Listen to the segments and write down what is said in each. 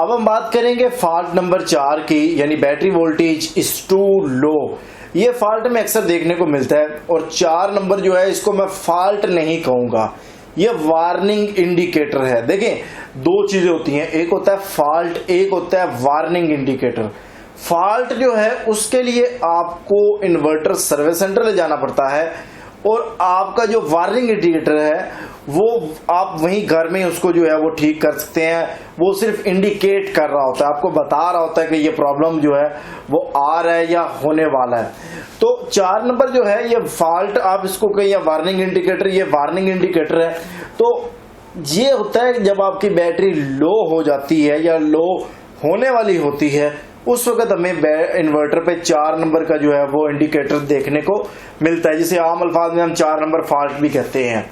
अब हम बात करेंगे फॉल्ट नंबर 4 की, यानी battery voltage is to low. ये फॉल्ट में अक्सर देखने को मिलता है और 4 नंबर जो है इसको मैं फॉल्ट नहीं कहूंगा, ये वार्निंग इंडिकेटर है। देखें, दो चीजें होती हैं, एक होता है फॉल्ट, एक होता है वार्निंग इंडिकेटर। फॉल्ट जो है उसके लिए आपको इन्वर्टर सर्विस सेंटर ले जाना पड़ता है और आपका जो वार्निंग इंडिकेटर है वो आप वहीं घर में उसको जो है वो ठीक कर सकते हैं। वो सिर्फ इंडिकेट कर रहा होता है, आपको बता रहा होता है कि ये प्रॉब्लम जो है वो आ रहा है या होने वाला है। तो 4 नंबर जो है ये फॉल्ट आप इसको कहें या वार्निंग इंडिकेटर, ये वार्निंग इंडिकेटर है। तो ये होता है जब आपकी बैटरी लो हो जाती है या लो होने वाली होती है, उस वक्त हमें इन्वर्टर पे 4 नंबर का जो है वो इंडिकेटर देखने को मिलता है, जिसे आम अल्फाज में हम 4 नंबर फॉल्ट भी कहते हैं।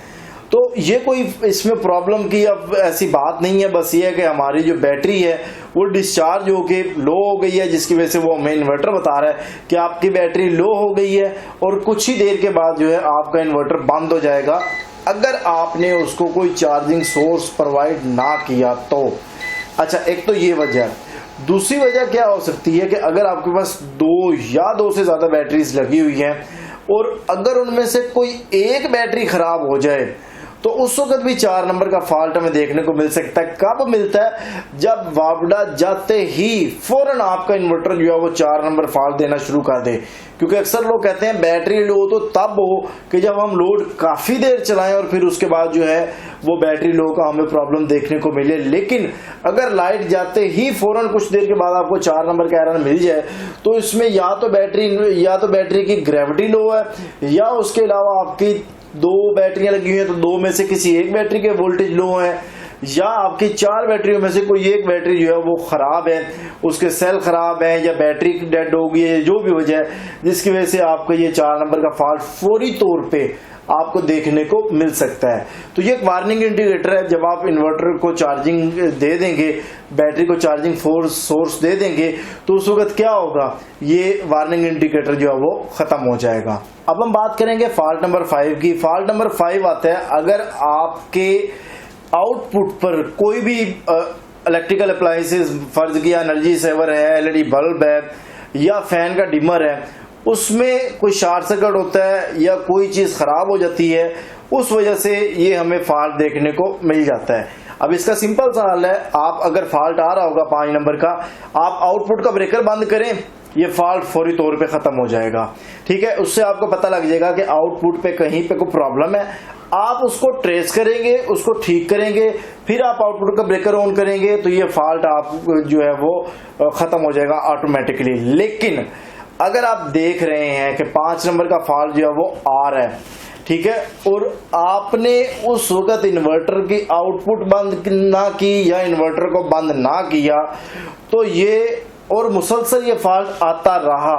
तो ये कोई इसमें प्रॉब्लम की अब ऐसी बात नहीं है, बस ये है कि हमारी जो बैटरी है वो डिस्चार्ज होके लो हो गई है, जिसकी वजह से वो हमें इन्वर्टर बता रहा है कि आपकी बैटरी लो हो गई है और कुछ ही देर के बाद जो है आपका इन्वर्टर बंद हो जाएगा अगर आपने उसको कोई चार्जिंग सोर्स प्रोवाइड ना किया तो। अच्छा, एक तो ये वजह है। दूसरी वजह क्या हो सकती है कि अगर आपके पास 2 या 2 से ज्यादा बैटरीज लगी हुई हैं और अगर उनमें से कोई एक बैटरी खराब हो जाए तो उस वक्त भी 4 नंबर का फॉल्ट हमें देखने को मिल सकता है। कब मिलता है? जब वापडा जाते ही फौरन आपका इन्वर्टर जो है वो 4 नंबर फॉल्ट देना शुरू कर दे। क्योंकि अक्सर लोग कहते हैं बैटरी लो तो तब हो कि जब हम लोड काफी देर चलाएं और फिर उसके बाद जो है वो बैटरी लो का हमें प्रॉब्लम देखने को मिले। लेकिन अगर लाइट जाते ही फौरन कुछ देर के बाद आपको 4 नंबर का एरर मिल जाए तो इसमें या तो बैटरी की ग्रेविटी लो है या उसके अलावा आपकी 2 बैटरियां लगी हुई हैं तो 2 में से किसी एक बैटरी के वोल्टेज लो है, या आपकी 4 बैटरियों में से कोई एक बैटरी जो है वो खराब है, उसके सेल खराब है या बैटरी डेड हो गई है, जो भी वजह है जिसकी वजह से आपका ये 4 नंबर का फॉल्ट फौरी तौर पे आपको देखने को मिल सकता है। तो ये एक वार्निंग इंडिकेटर है। जब आप इन्वर्टर को चार्जिंग दे देंगे, बैटरी को चार्जिंग सोर्स दे देंगे तो उस वक्त क्या होगा, ये वार्निंग इंडिकेटर जो है वो खत्म हो जाएगा। अब हम बात करेंगे फॉल्ट नंबर 5 की। फॉल्ट नंबर 5 आता है अगर आपके आउटपुट पर कोई भी इलेक्ट्रिकल अप्लायंसेस, फर्ज किया एनर्जी सेवर है, एलईडी बल्ब है या फैन का डिमर है, उसमें कोई शॉर्ट सर्किट होता है या कोई चीज खराब हो जाती है, उस वजह से ये हमें फॉल्ट देखने को मिल जाता है। अब इसका सिंपल सा हल है, आप अगर फॉल्ट आ रहा होगा 5 नंबर का, आप आउटपुट का ब्रेकर बंद करें, ये फॉल्ट फौरी तौर पे खत्म हो जाएगा। ठीक है, उससे आपको पता लग जाएगा कि आउटपुट पे कहीं पे कोई प्रॉब्लम है। आप उसको ट्रेस करेंगे, उसको ठीक करेंगे, फिर आप आउटपुट का ब्रेकर ऑन करेंगे तो ये फॉल्ट आप जो है वो खत्म हो जाएगा ऑटोमेटिकली। लेकिन अगर आप देख रहे हैं कि 5 नंबर का फॉल्ट जो है वो आ रहा है, ठीक है, और आपने उस वक्त इन्वर्टर की आउटपुट बंद ना की या इन्वर्टर को बंद ना किया तो ये और मुसलसल ये फॉल्ट आता रहा,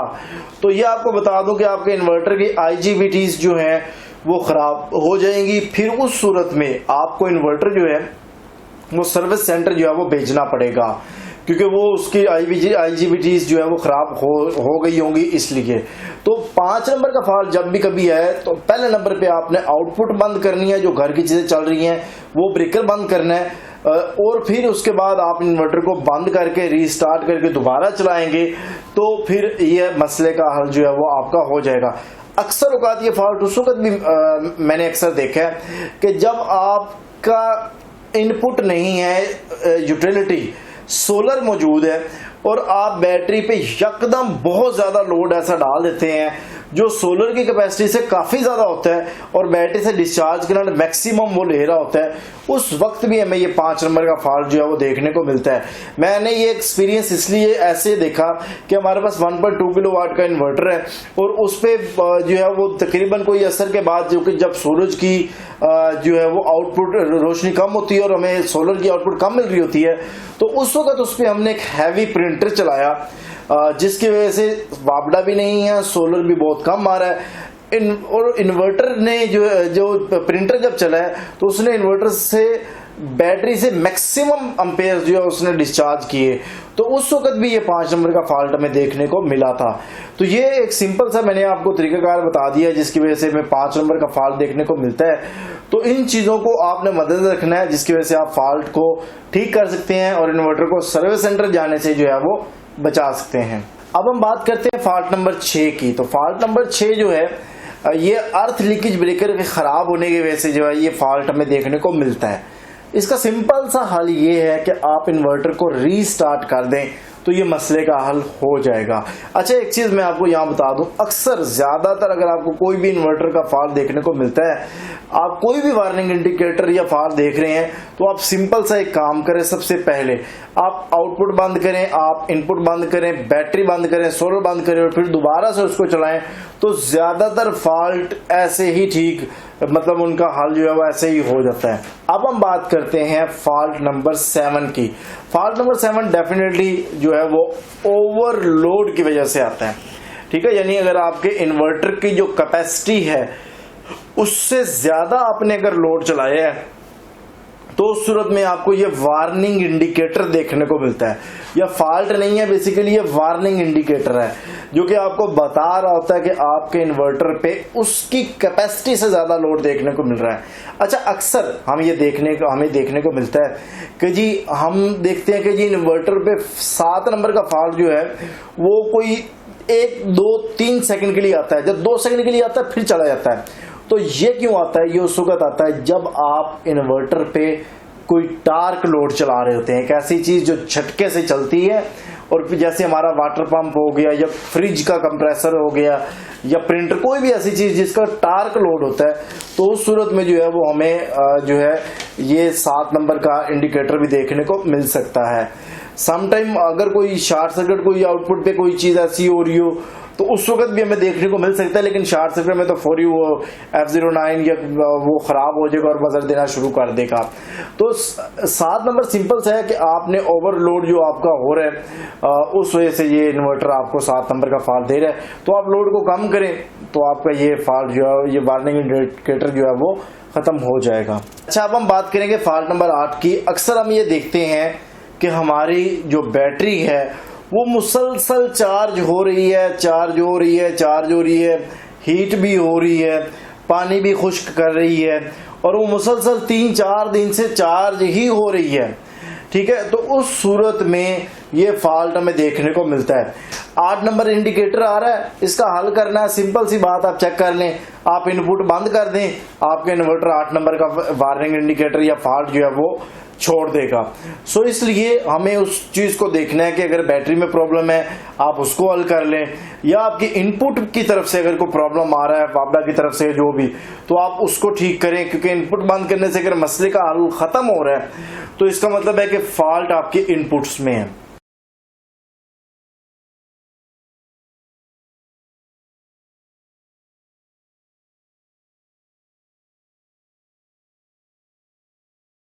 तो ये आपको बता दूं कि आपके इन्वर्टर की IGBTs जो हैं वो खराब हो जाएंगी। फिर उस सूरत में आपको इन्वर्टर जो है वो सर्विस सेंटर जो है वो भेजना पड़ेगा, क्योंकि वो उसकी IGBTs जो है वो खराब हो गई होंगी इसलिए। तो 5 नंबर का फॉल्ट जब भी कभी है तो पहले नंबर पे आपने आउटपुट बंद करनी है, जो घर की चीजें चल रही हैं वो ब्रेकर बंद करना है, और फिर उसके बाद आप इन्वर्टर को बंद करके रीस्टार्ट करके दोबारा चलाएंगे तो फिर ये मसले का हल जो है वो आपका हो जाएगा। अक्सर औकात ये फॉल्ट उस वक्त भी मैंने अक्सर देखा है कि जब आपका इनपुट नहीं है, यूटिलिटी सोलर मौजूद है और आप बैटरी पे यकदम बहुत ज्यादा लोड ऐसा डाल देते हैं जो सोलर की कैपेसिटी से काफी ज्यादा होता है और बैटरी से डिस्चार्ज करंट मैक्सिमम वो ले रहा होता है, उस वक्त भी हमें ये 5 नंबर का फॉल्ट जो है वो देखने को मिलता है। मैंने ये एक्सपीरियंस इसलिए ऐसे देखा कि हमारे पास 1.2 किलोवाट का इन्वर्टर है और उस पे जो है वो तकरीबन कोई असर के बाद जो कि जब सूरज की जो है वो आउटपुट रोशनी कम होती है और हमें सोलर की आउटपुट कम मिल रही होती है, तो उस वक्त उस पर हमने एक हैवी प्रिंटर चलाया जिसकी वजह से वापडा भी नहीं है, सोलर भी बहुत कम आ रहा है। और इन्वर्टर ने जो प्रिंटर जब चला है तो उसने इन्वर्टर से बैटरी से मैक्सिमम अम्पेयर जो है उसने डिस्चार्ज किए, तो उस वक्त भी ये 5 नंबर का फॉल्ट हमें देखने को मिला था। तो ये एक सिंपल सा मैंने आपको तरीकाकार बता दिया जिसकी वजह से हमें 5 नंबर का फॉल्ट देखने को मिलता है। तो इन चीज़ों को आपने मद्देनजर रखना है, जिसकी वजह से आप फॉल्ट को ठीक कर सकते हैं और इन्वर्टर को सर्विस सेंटर जाने से जो है वो बचा सकते हैं। अब हम बात करते हैं फॉल्ट नंबर 6 की। तो फॉल्ट नंबर 6 जो है ये अर्थ लीकेज ब्रेकर के ख़राब होने की वजह से जो है ये फॉल्ट हमें देखने को मिलता है। इसका सिंपल सा हल ये है कि आप इन्वर्टर को रीस्टार्ट कर दें तो ये मसले का हल हो जाएगा। अच्छा, एक चीज़ मैं आपको यहाँ बता दूं, अक्सर ज़्यादातर अगर आपको कोई भी इन्वर्टर का फॉल्ट देखने को मिलता है, आप कोई भी वार्निंग इंडिकेटर या फॉल्ट देख रहे हैं, तो आप सिंपल सा एक काम करें। सबसे पहले आप आउटपुट बंद करें, आप इनपुट बंद करें, बैटरी बंद करें, सोलर बंद करें और फिर दोबारा से उसको चलाएं, तो ज़्यादातर फॉल्ट ऐसे ही ठीक, मतलब उनका हल जो है वो ऐसे ही हो जाता है। अब हम बात करते हैं फॉल्ट नंबर 7 की। फॉल्ट नंबर 7 डेफिनेटली जो है वो ओवरलोड की वजह से आता है, ठीक है। यानी अगर आपके इन्वर्टर की जो कैपेसिटी है उससे ज्यादा आपने अगर लोड चलाया है तो उस सूरत में आपको ये वार्निंग इंडिकेटर देखने को मिलता है। यह फॉल्ट नहीं है, बेसिकली ये वार्निंग इंडिकेटर है जो कि आपको बता रहा होता है कि आपके इन्वर्टर पे उसकी कैपेसिटी से ज्यादा लोड देखने को मिल रहा है। अच्छा, अक्सर हमें देखने को मिलता है कि जी हम देखते हैं कि जी इन्वर्टर पे 7 नंबर का फॉल्ट जो है वो कोई 1, 2, 3 सेकंड के लिए आता है। जब 2 सेकंड के लिए आता है फिर चला जाता है। तो ये क्यों आता है? ये उस वक्त आता है जब आप इन्वर्टर पे कोई टार्क लोड चला रहे होते हैं, एक ऐसी चीज जो झटके से चलती है, और फिर जैसे हमारा वाटर पंप हो गया या फ्रिज का कंप्रेसर हो गया या प्रिंटर, कोई भी ऐसी चीज जिसका टार्क लोड होता है, तो उस सूरत में जो है वो हमें जो है ये 7 नंबर का इंडिकेटर भी देखने को मिल सकता है। समटाइम अगर कोई शॉर्ट सर्किट, कोई आउटपुट पे कोई चीज ऐसी हो रही हो तो उस वक्त भी हमें देखने को मिल सकता है, लेकिन शॉर्ट सर्किट में तो फौरी वो F09 या वो खराब हो जाएगा और बजर देना शुरू कर देगा। तो 7 नंबर सिंपल सा है कि आपने ओवरलोड जो आपका हो रहा है उस वजह से ये इन्वर्टर आपको 7 नंबर का फॉल्ट दे रहा है, तो आप लोड को कम करें तो आपका ये फॉल्ट जो है, ये वार्निंग इंडिकेटर जो है वो खत्म हो जाएगा। अच्छा, अब हम बात करेंगे फॉल्ट नंबर 8 की। अक्सर हम ये देखते हैं कि हमारी जो बैटरी है वो मुसलसल चार्ज हो रही है, हीट भी हो रही है, पानी भी खुश्क कर रही है, और वो मुसलसल 3-4 दिन से चार्ज ही हो रही है, ठीक है। तो उस सूरत में ये फॉल्ट हमें देखने को मिलता है। 8 नंबर इंडिकेटर आ रहा है, इसका हल करना है, सिंपल सी बात, आप चेक कर लें, आप इनपुट बंद कर दें, आपके इन्वर्टर 8 नंबर का वार्निंग इंडिकेटर या फॉल्ट जो है वो छोड़ देगा। सो इसलिए हमें उस चीज को देखना है कि अगर बैटरी में प्रॉब्लम है आप उसको हल कर लें, या आपकी इनपुट की तरफ से अगर कोई प्रॉब्लम आ रहा है, वापडा की तरफ से जो भी, तो आप उसको ठीक करें, क्योंकि इनपुट बंद करने से अगर मसले का हल खत्म हो रहा है तो इसका मतलब है कि फॉल्ट आपके इनपुट्स में है।